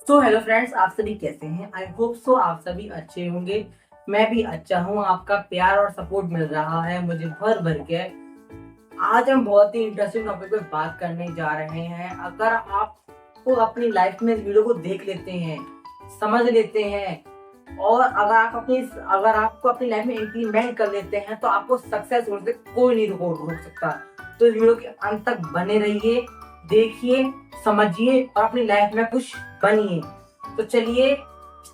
तो hello friends, आप सभी कैसे हैं? आई होप सो आप सभी अच्छे होंगे। मैं भी अच्छा हूँ। आपका प्यार और सपोर्ट मिल रहा है मुझे भर भर के। आज हम बहुत ही इंटरेस्टिंग टॉपिक पे बात करने जा रहे हैं। अगर आप को अपनी लाइफ में इस वीडियो को देख लेते हैं, समझ लेते हैं और अगर आपको अपनी लाइफ में इम्प्लीमेंट कर लेते हैं तो आपको सक्सेस होने से कोई नहीं रोक सकता। तो इस वीडियो के अंत तक बने रहिए, देखिए, समझिए और अपनी लाइफ में कुछ बनिए। तो चलिए,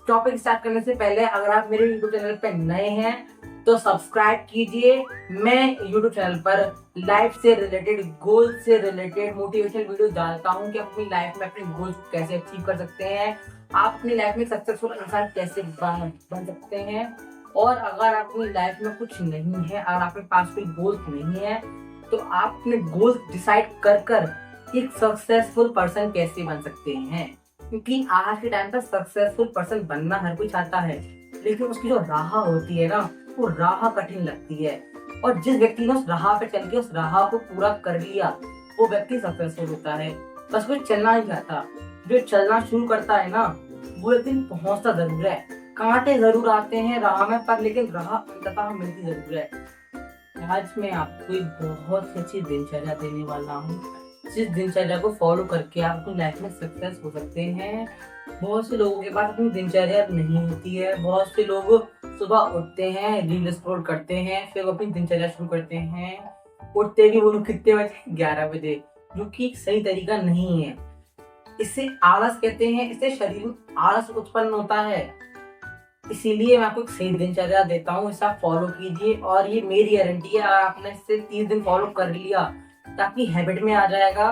टॉपिक स्टार्ट करने से पहले अगर आप मेरे यूट्यूब चैनल पर नए हैं तो सब्सक्राइब कीजिए। मैं यूट्यूब चैनल पर लाइफ से रिलेटेड, गोल से रिलेटेड मोटिवेशनल वीडियो डालता हूँ कि अपनी लाइफ में अपने गोल्स को कैसे अचीव कर सकते हैं, आप अपनी लाइफ में सक्सेसफुल इंसान कैसे बन सकते हैं। और अगर अपनी लाइफ में कुछ नहीं है, अगर आपके पास कोई गोल्स नहीं है, तो आप अपने गोल्स डिसाइड कर कर एक सक्सेसफुल पर्सन कैसे बन सकते हैं। क्योंकि आज के टाइम पर सक्सेसफुल पर्सन बनना हर कोई चाहता है, लेकिन उसकी जो राह होती है ना, वो राह कठिन लगती है। और जिस व्यक्ति ने उस राह पे चल के उस राह को पूरा कर लिया, वो व्यक्ति सक्सेसफुल होता है। बस कोई चलना नहीं चाहता। जो चलना शुरू करता है ना, वो एक दिन पहुंचता जरूर है। कांटे जरूर आते हैं राह में, पर लेकिन राह अंततः मिलती जरूर है। आज मैं आपको एक बहुत अच्छी दिनचर्या देने वाला हूँ, जिस दिनचर्या को फॉलो करके आप अपनी लाइफ में सक्सेस हो सकते हैं। बहुत से लोगों के पास अपनी दिनचर्या नहीं होती है। बहुत से लोग सुबह उठते हैं, रील स्क्रॉल करते हैं, फिर वो अपनी दिनचर्या शुरू करते हैं। उठते भी वो लोग कितने बजे? 11 बजे, जो कि एक सही तरीका नहीं है। इससे आलस कहते हैं, इससे शरीर में आलस उत्पन्न होता है। इसीलिए मैं आपको एक सही दिनचर्या देता हूँ, इसे आप फॉलो कीजिए। और ये मेरी गारंटी है, अगर आपने इसे 30 दिन फॉलो कर लिया तो आपकी हैबिट में आ जाएगा।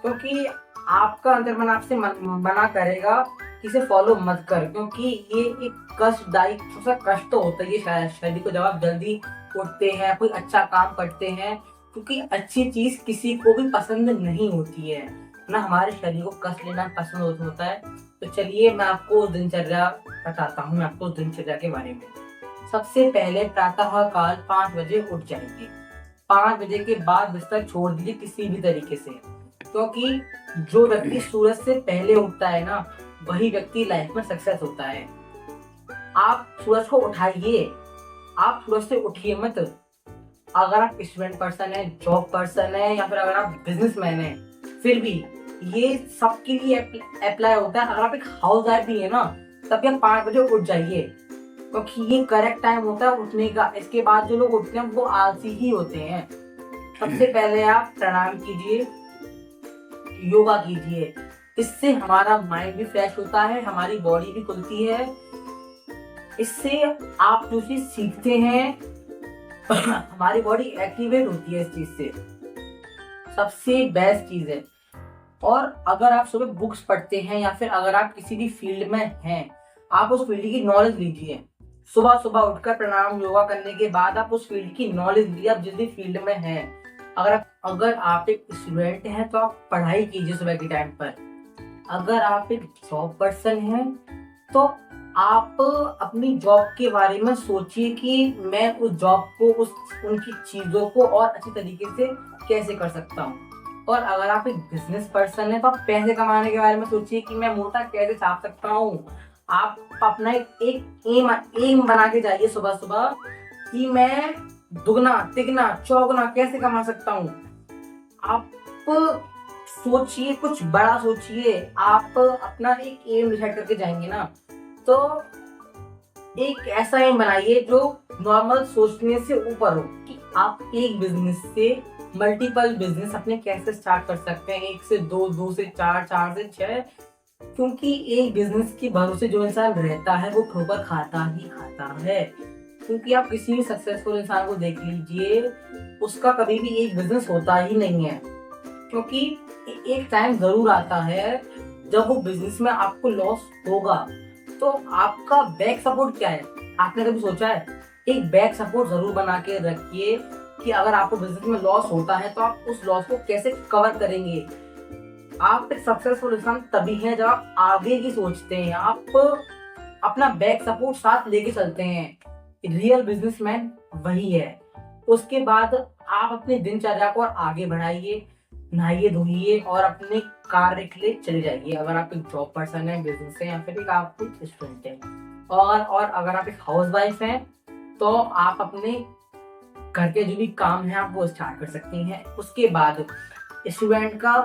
क्योंकि आपका अंतर्मन आपसे मना करेगा कि इसे फॉलो मत कर, क्योंकि ये एक कष्टदायी, थोड़ा सा कष्ट तो होता ही है शरीर को जब आप जल्दी उठते हैं, कोई अच्छा काम करते हैं। क्योंकि अच्छी चीज किसी को भी पसंद नहीं होती है ना, हमारे शरीर को कष्ट लेना पसंद होता है। तो चलिए, मैं आपको दिनचर्या बताता हूँ, मैं आपको दिनचर्या के बारे में। सबसे पहले प्रातः काल 5 बजे उठ जाएंगे। 5 बजे के बाद बिस्तर छोड़ दीजिए किसी भी तरीके से, क्योंकि जो व्यक्ति सूरज से पहले उठता है ना, वही व्यक्ति लाइफ में सक्सेस होता है। आप सूरज को उठाइए, आप सूरज से उठिए मत। अगर आप स्टूडेंट पर्सन है, जॉब पर्सन है, या फिर अगर आप बिजनेसमैन है, फिर भी ये सबके लिए अप्लाई होता है। अगर आप एक हाउस वाइफ भी है ना, तब भी आप 5 बजे उठ जाइए, क्योंकि ये करेक्ट टाइम होता है उठने का। इसके बाद जो लोग उठते हैं वो आलसी ही होते हैं। सबसे पहले आप प्राणायाम कीजिए, योगा कीजिए। इससे हमारा माइंड भी फ्रेश होता है, हमारी बॉडी भी खुलती है। इससे आप जो चीज सीखते हैं हमारी बॉडी एक्टिवेट होती है इस चीज से। सबसे बेस्ट चीज है। और अगर आप सुबह बुक्स पढ़ते हैं या फिर अगर आप किसी भी फील्ड में हैं, आप उस फील्ड की नॉलेज लीजिए। सुबह सुबह उठकर प्राणायाम योगा करने के बाद आप उस फील्ड की नॉलेज लीजिए, आप जिस भी फील्ड में हैं। अगर आप एक स्टूडेंट हैं तो आप पढ़ाई कीजिए सुबह के टाइम पर। अगर आप एक जॉब पर्सन हैं तो आप अपनी जॉब के बारे में सोचिए कि मैं उस जॉब को, उनकी चीजों को और अच्छी तरीके से कैसे कर सकता हूँ। और अगर आप एक बिजनेस पर्सन है तो आप पैसे कमाने के बारे में सोचिए कि मैं मोटा कैसे छाप सकता हूँ। आप अपना एक एम बना के जाइए सुबह सुबह कि मैं दुगना तिगना चौगुना कैसे कमा सकता हूँ। आप सोचिए, कुछ बड़ा सोचिए। आप अपना एक एम डिसाइड करके जाएंगे ना, तो एक ऐसा एम बनाइए जो नॉर्मल सोचने से ऊपर हो, कि आप एक बिजनेस से मल्टीपल बिजनेस अपने कैसे स्टार्ट कर सकते हैं, 1 से 2, 2 से 4, 4 से 6। क्योंकि एक बिजनेस के भरोसे जो इंसान रहता है वो ठोकर खाता ही खाता है। क्योंकि आप किसी भी सक्सेसफुल इंसान को देख लीजिए, उसका कभी भी एक बिजनेस होता ही नहीं है। क्योंकि एक टाइम जरूर आता है जब वो बिजनेस में आपको लॉस होगा। तो आपका बैक सपोर्ट क्या है? आपने कभी सोचा है? एक बैक सपोर्ट जरूर बना के रखिए कि अगर आपको बिजनेस में लॉस होता है तो आप उस लॉस को कैसे कवर करेंगे। आप एक सक्सेसफुल इंसान तभी है जब आप आगे की सोचते हैं, आप अपना बैक सपोर्ट साथ लेके चलते हैं। रियल बिजनेसमैन वही है। उसके बाद आप अपनी दिनचर्या को और आगे बढ़ाइए। नहाइए धोइए और अपने कार्य के लिए चले जाइए। अगर आप एक जॉब पर्सन है, बिजनेस है, या फिर एक आप एक स्टूडेंट है, और अगर आप एक हाउस वाइफ हैं तो आप अपने घर के जो भी काम है आप वो स्टार्ट कर सकती हैं। उसके बाद स्टूडेंट का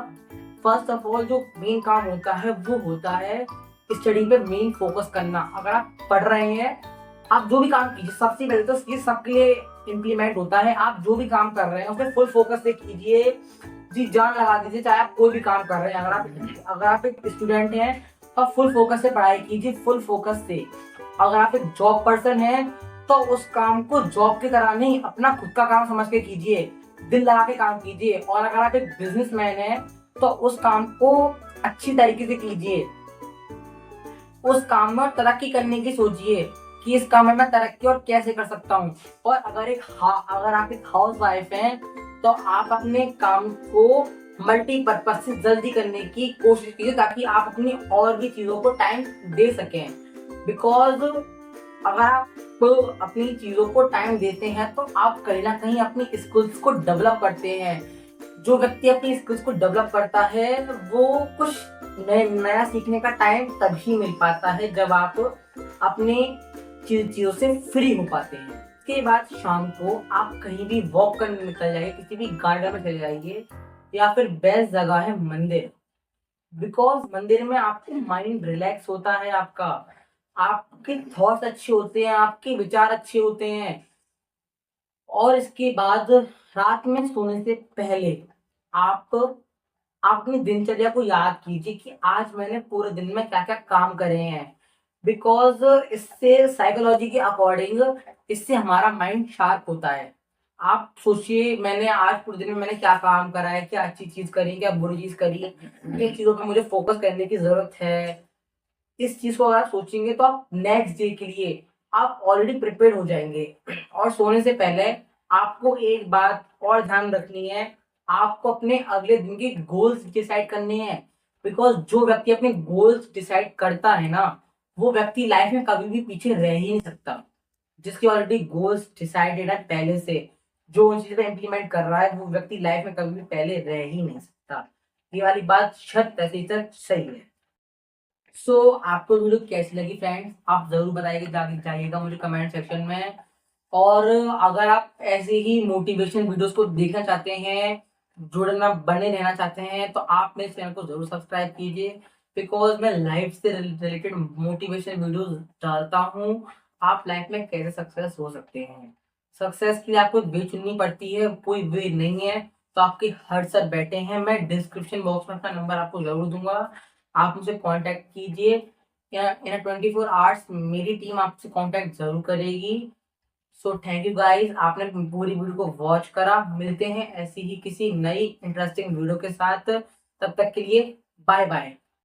फर्स्ट ऑफ ऑल जो मेन काम होता है वो होता है स्टडी पे मेन फोकस करना। अगर आप पढ़ रहे हैं, आप जो भी काम कीजिए, सबसे पहले तो ये सबके लिए इम्प्लीमेंट होता है। आप जो भी काम कर रहे हैं उसमें फुल फोकस से कीजिए, जी जान लगा दीजिए, चाहे आप कोई भी काम कर रहे हैं। अगर आप एक स्टूडेंट हैं तो आप फुल फोकस से पढ़ाई कीजिए, फुल फोकस से। अगर आप एक जॉब पर्सन हैं तो उस काम को जॉब की तरह नहीं, अपना खुद का काम समझ के कीजिए, दिल लगा के काम कीजिए। और अगर आप एक बिजनेसमैन हैं तो उस काम को अच्छी तरीके से कीजिए, उस काम में तरक्की करने की सोचिए कि इस काम में मैं तरक्की और कैसे कर सकता हूँ। और अगर आप एक हाउस वाइफ हैं तो आप अपने काम को मल्टीपर्पज से जल्दी करने की कोशिश कीजिए, ताकि आप अपनी और भी चीजों को टाइम दे सकें। बिकॉज अगर आप अपनी चीजों को टाइम देते हैं तो आप कहीं ना कहीं अपनी स्किल्स को डेवलप करते हैं। जो व्यक्ति अपनी स्किल्स को डेवलप करता है वो कुछ नया सीखने का टाइम तभी मिल पाता है जब आप अपने चीजों से फ्री हो पाते हैं। उसके बाद शाम को आप कहीं भी वॉक करने निकल जाइए, किसी भी गार्डन में चले जाइए, या फिर बेस्ट जगह है मंदिर। बिकॉज मंदिर में आपको माइंड रिलैक्स होता है, आपके थॉट्स अच्छे होते हैं, आपके विचार अच्छे होते हैं। और इसके बाद रात में सोने से पहले आप अपनी दिनचर्या को याद कीजिए कि आज मैंने पूरे दिन में क्या क्या काम करे हैं। बिकॉज इससे साइकोलॉजी के अकॉर्डिंग इससे हमारा माइंड शार्प होता है। आप सोचिए मैंने आज पूरे दिन में मैंने क्या काम करा है, क्या अच्छी चीज करी, क्या बुरी चीज करी, किन चीजों पे मुझे फोकस करने की जरूरत है। इस चीज को अगर आप सोचेंगे तो आप नेक्स्ट डे के लिए आप ऑलरेडी प्रिपेयर हो जाएंगे। और सोने से पहले आपको एक बात और ध्यान रखनी है, आपको अपने अगले दिन के गोल्स डिसाइड करने हैं। बिकॉज जो व्यक्ति अपने गोल्स डिसाइड करता है ना, वो व्यक्ति लाइफ में कभी भी पीछे रह ही नहीं सकता। जिसके ऑलरेडी गोल्स डिसाइडेड है पहले से, जो उन चीजों को इम्प्लीमेंट कर रहा है, वो व्यक्ति लाइफ में कभी भी पहले रह ही नहीं सकता। ये वाली बात शत प्रतिशत सही है। आपको वीडियो कैसी लगी फ्रेंड्स, आप जरूर बताइएगा, जाइएगा मुझे कमेंट सेक्शन में। और अगर आप ऐसे ही मोटिवेशन वीडियोस को देखना चाहते हैं, जुड़ना बने रहना चाहते हैं, तो आप मेरे चैनल को जरूर सब्सक्राइब कीजिए। बिकॉज मैं लाइफ से रिलेटेड मोटिवेशन वीडियोस डालता हूँ। आप लाइफ में कैसे सक्सेस हो सकते हैं, सक्सेस के लिए आपको वे चुननी पड़ती है, कोई वे नहीं है। तो आपके हर सर बैठे हैं, मैं डिस्क्रिप्शन बॉक्स में अपना नंबर आपको जरूर दूंगा, आप मुझे कांटेक्ट कीजिए। इन 24 आवर्स मेरी टीम आपसे कांटेक्ट जरूर करेगी। थैंक यू गाइस, आपने पूरी वीडियो को वॉच करा। मिलते हैं ऐसी ही किसी नई इंटरेस्टिंग वीडियो के साथ, तब तक के लिए बाय बाय।